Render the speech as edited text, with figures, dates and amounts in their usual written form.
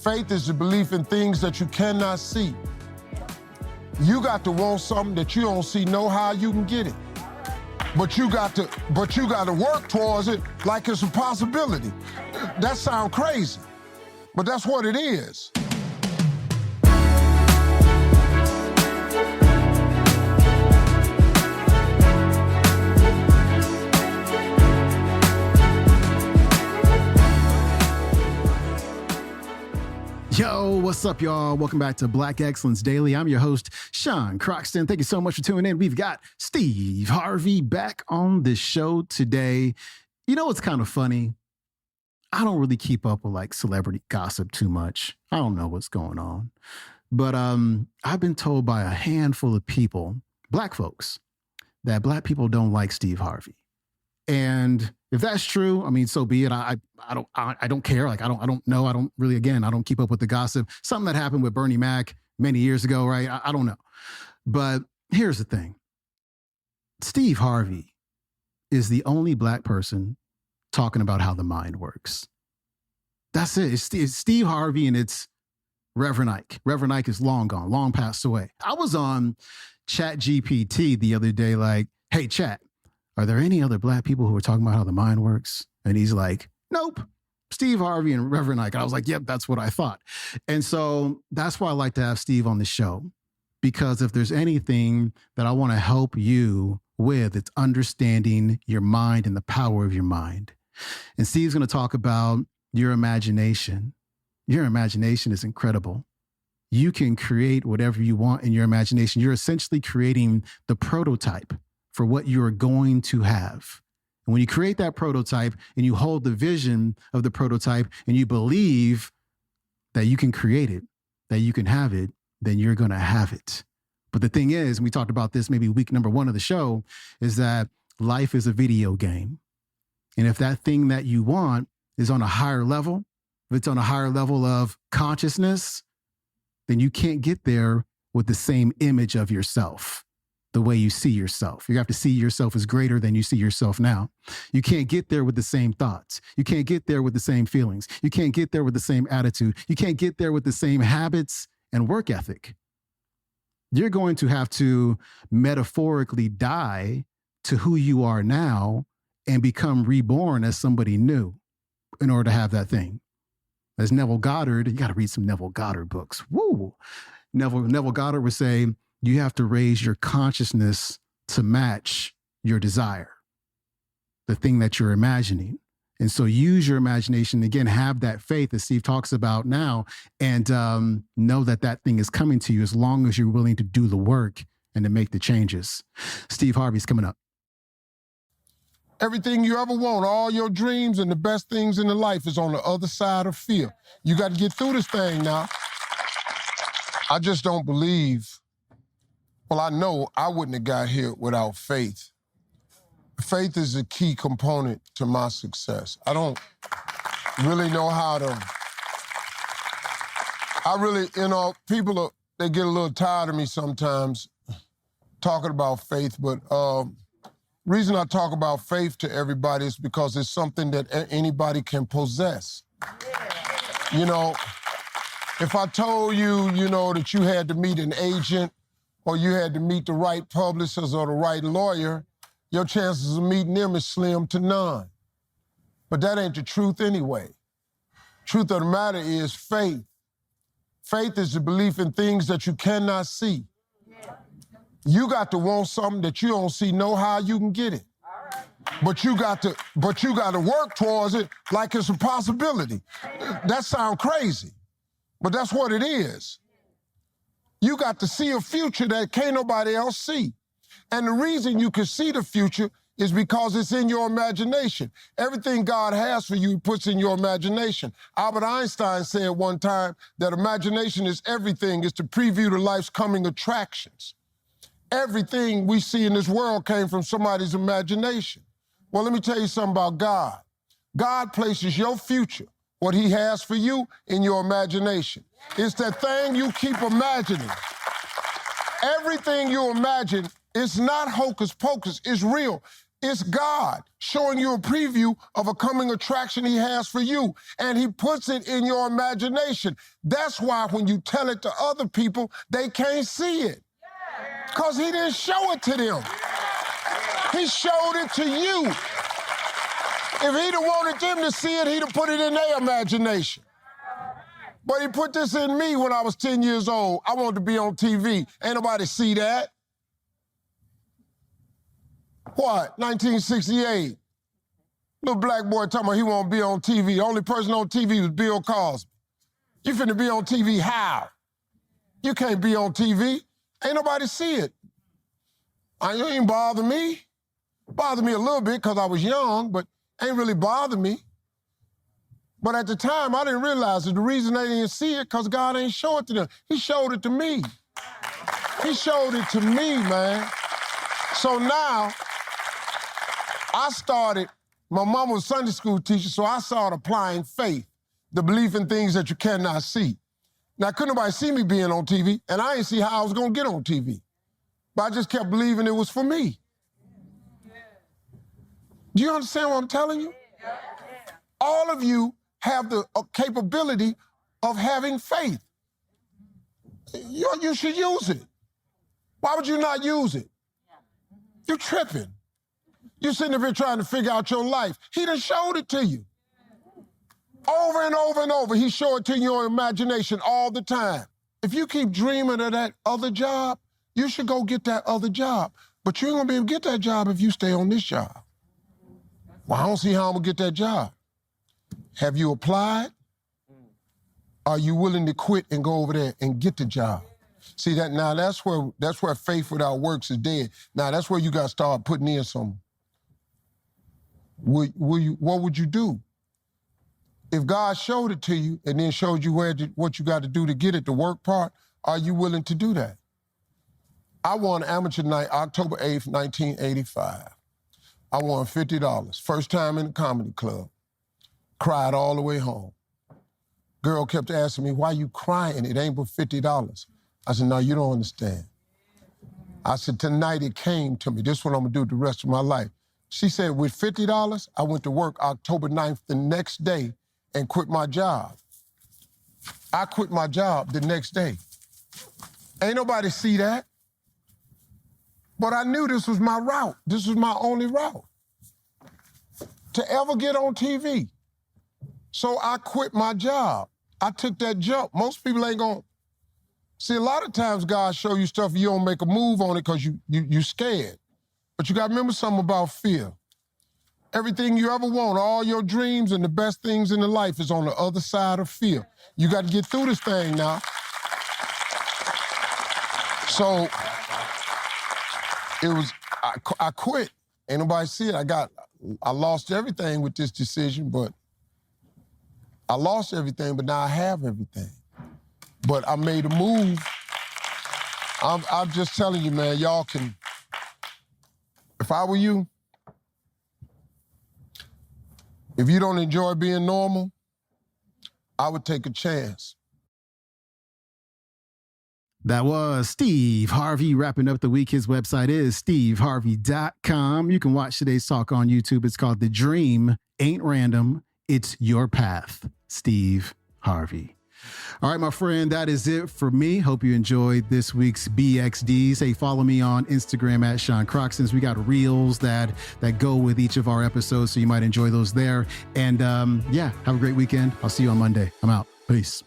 Faith is the belief in things that you cannot see. You got to want something that you don't see, know how you can get it. But you got to work towards it like it's a possibility. That sounds crazy, but that's what it is. Yo, what's up, y'all? Welcome back to Black Excellence Daily. I'm your host, Sean Croxton. Thank you so much for tuning in. We've got Steve Harvey back on the show today. You know what's kind of funny? I don't really keep up with like celebrity gossip too much. I don't know what's going on. But I've been told by a handful of people, black folks, that black people don't like Steve Harvey. And if that's true, I mean, so be it. I don't care. Like, I don't know. I don't keep up with the gossip. Something that happened with Bernie Mac many years ago, right? I don't know. But here's the thing. Steve Harvey is the only black person talking about how the mind works. That's it. It's Steve Harvey and it's Reverend Ike. Reverend Ike is long gone, long passed away. I was on ChatGPT the other day, like, hey, chat, are there any other black people who are talking about how the mind works? And he's like, nope, Steve Harvey and Reverend Ike. And I was like, yep, that's what I thought. And so that's why I like to have Steve on the show, because if there's anything that I want to help you with, it's understanding your mind and the power of your mind. And Steve's going to talk about your imagination. Your imagination is incredible. You can create whatever you want in your imagination. You're essentially creating the prototype for what you're going to have. And when you create that prototype and you hold the vision of the prototype and you believe that you can create it, that you can have it, then you're going to have it. But the thing is, and we talked about this maybe week number 1 of the show, is that life is a video game. And if that thing that you want is on a higher level, if it's on a higher level of consciousness, then you can't get there with the same image of yourself, the way you see yourself. You have to see yourself as greater than you see yourself now. You can't get there with the same thoughts. You can't get there with the same feelings. You can't get there with the same attitude. You can't get there with the same habits and work ethic. You're going to have to metaphorically die to who you are now and become reborn as somebody new in order to have that thing. As Neville Goddard, you got to read some Neville Goddard books. Woo! Neville Goddard would say, you have to raise your consciousness to match your desire, the thing that you're imagining. And so use your imagination, again, have that faith that Steve talks about now, and know that that thing is coming to you as long as you're willing to do the work and to make the changes. Steve Harvey's coming up. Everything you ever want, all your dreams and the best things in the life is on the other side of fear. You got to get through this thing now. I just don't believe. Well, I know I wouldn't have got here without faith. Faith is a key component to my success. I don't really know how to... people, they get a little tired of me sometimes talking about faith, but the reason I talk about faith to everybody is because it's something that anybody can possess. You know, if I told you, that you had to meet an agent or you had to meet the right publicist or the right lawyer, your chances of meeting them is slim to none. But that ain't the truth anyway. Truth of the matter is faith. Faith is the belief in things that you cannot see. You got to want something that you don't see, know how you can get it. But you got to work towards it like it's a possibility. That sounds crazy, but that's what it is. You got to see a future that can't nobody else see. And the reason you can see the future is because it's in your imagination. Everything God has for you, he puts in your imagination. Albert Einstein said one time that imagination is everything. It's the preview to life's coming attractions. Everything we see in this world came from somebody's imagination. Well, let me tell you something about God. God places your future, what he has for you, in your imagination. It's that thing you keep imagining. Everything you imagine, it's not hocus pocus, it's real. It's God showing you a preview of a coming attraction he has for you, and he puts it in your imagination. That's why when you tell it to other people, they can't see it, because he didn't show it to them. He showed it to you. If he'd have wanted them to see it, he'd have put it in their imagination. But he put this in me when I was 10 years old. I wanted to be on TV. Ain't nobody see that. What? 1968. Little black boy talking about he won't be on TV. The only person on TV was Bill Cosby. You finna be on TV how? You can't be on TV. Ain't nobody see it. You ain't bother me. Bothered me a little bit because I was young, but ain't really bothered me. But at the time, I didn't realize that the reason they didn't see it because God ain't show it to them. He showed it to me. He showed it to me, man. So now, I started, my mom was a Sunday school teacher, so I started applying faith, the belief in things that you cannot see. Now, couldn't nobody see me being on TV, and I didn't see how I was going to get on TV. But I just kept believing it was for me. Do you understand what I'm telling you? All of you have the capability of having faith. You should use it. Why would you not use it? You're tripping. You're sitting up here trying to figure out your life. He done showed it to you. Over and over and over, he showed it to your imagination all the time. If you keep dreaming of that other job, you should go get that other job. But you ain't gonna be able to get that job if you stay on this job. Well, I don't see how I'm gonna get that job. Have you applied? Are you willing to quit and go over there and get the job? See that now? That's where faith without works is dead. Now that's where you got to start putting in some. What would you do? If God showed it to you and then showed you what you got to do to get it, the work part, are you willing to do that? I won amateur night, October 8th, 1985. I won $50. First time in the comedy club. Cried all the way home. Girl kept asking me, why you crying? It ain't but $50. I said, no, you don't understand. I said, tonight it came to me. This is what I'm gonna do the rest of my life. She said, with $50, I went to work October 9th the next day and quit my job. I quit my job the next day. Ain't nobody see that. But I knew this was my route. This was my only route to ever get on TV. So I quit my job. I took that jump. Most people ain't gonna. See, a lot of times God show you stuff, you don't make a move on it because you scared. But you gotta remember something about fear. Everything you ever want, all your dreams and the best things in the life is on the other side of fear. You gotta get through this thing now. So, I quit. Ain't nobody see it. I lost everything with this decision, but I lost everything, but now I have everything. But I made a move. I'm just telling you, man, y'all can, if I were you, if you don't enjoy being normal, I would take a chance. That was Steve Harvey wrapping up the week. His website is steveharvey.com. You can watch today's talk on YouTube. It's called The Dream Ain't Random. It's Your Path. Steve Harvey. All right, my friend, that is it for me. Hope you enjoyed this week's BXDs. Hey, follow me on Instagram at Sean Croxton. We got reels that go with each of our episodes, so you might enjoy those there. And yeah, have a great weekend. I'll see you on Monday. I'm out. Peace.